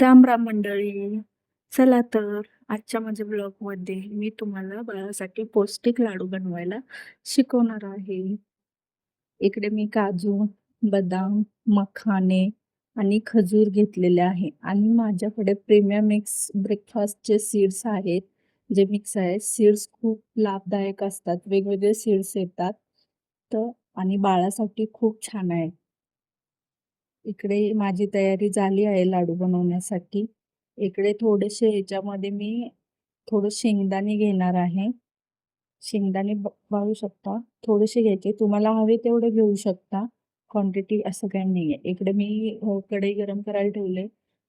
राम राम मंडळी. चला तर आजच्या माझ्या ब्लॉगमध्ये मी तुम्हाला बाळासाठी पौष्टिक लाडू बनवायला शिकवणार आहे. इकडे मी काजू, बदाम, मखाने आणि खजूर घेतलेले आहे आणि माझ्याकडे प्रीमियम मिक्स ब्रेकफास्टचे सीड्स आहेत. जे मिक्स आहेत. सीड्स खूप लाभदायक असतात. वेगवेगळे सीड्स येतात. तर आणि बाळासाठी खूप छान आहे. इकडे माझी तयारी झाली आहे लाडू बनवण्यासाठी. इकडे थोडेसे ह्याच्यामध्ये मी थोडं शेंगदाणे घेणार आहे. शेंगदाणे पाहू शकता. थोडेसे घ्यायचे. तुम्हाला हवे तेवढे घेऊ शकता. क्वांटिटी असं काही नाहीये. इकडे मी कढई गरम करायला ठेवले.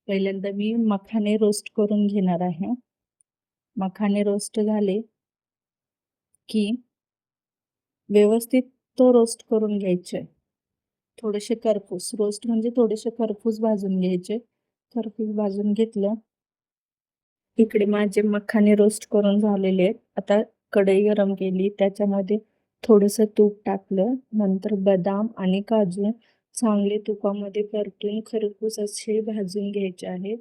पहिल्यांदा मी मखाने रोस्ट करून घेणार आहे. मखाने रोस्ट झाले की व्यवस्थित तो रोस्ट करून घ्यायचे. थोडेसे खरपूस रोस्ट म्हणजे थोडेसे खरपूस भाजून घ्यायचे. खरपूस भाजून घेतलं. इकडे माझे मखाने रोस्ट करून झालेले आहेत. आता कढई गरम केली. त्याच्यामध्ये थोडंसं तूप टाकलं. नंतर बदाम आणि काजू चांगले तुपामध्ये परतून खरपूस असे भाजून घ्यायचे आहेत.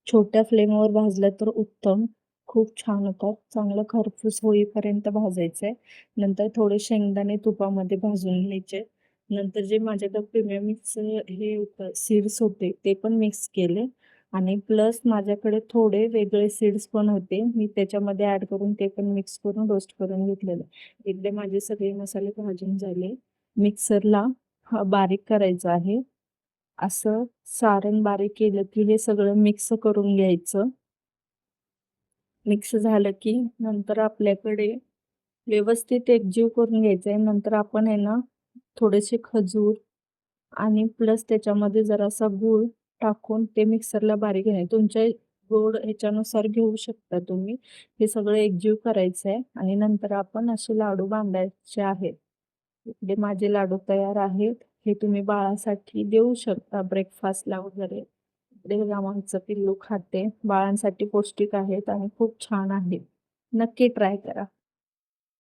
छोट्या फ्लेमवर भाजलं तर उत्तम. खूप छान होतात. चांगलं खरपूस होईपर्यंत भाजायचं आहे. नंतर थोडे शेंगदाणे तुपामध्ये भाजून घ्यायचे. नंतर जे माझ्याकडे प्रीमियम मिक्स हे होतं सीड्स होते ते पण मिक्स केले आणि प्लस माझ्याकडे थोडे वेगळे सीड्स पण होते. मी त्याच्यामध्ये ॲड करून ते पण मिक्स करून रोस्ट करून घेतलेलं. इकडे माझे सगळे मसाले भाजून झाले. मिक्सरला बारीक करायचं आहे. असं सारण बारीक केलं की हे सगळं मिक्स करून घ्यायचं. मिक्स झालं की नंतर आपल्याकडे व्यवस्थित एकजीव करून घ्यायचं आहे. नंतर आपण आहे ना थोडेसे खजूर आणि प्लस त्याच्यामध्ये जरासा गूळ टाकून ते मिक्सरला बारीक आहे. तुमच्या गोड ह्याच्यानुसार घेऊ शकता तुम्ही. हे सगळं एकजीव करायचं आहे आणि नंतर आपण असे लाडू बांधायचे आहेत. इकडे माझे लाडू तयार आहेत. हे तुम्ही बाळासाठी देऊ शकता ब्रेकफास्टला वगैरे. इकडे बघा आमचं पिल्लू खाते. बाळांसाठी पौष्टिक आहेत आणि खूप छान आहेत. नक्की ट्राय करा.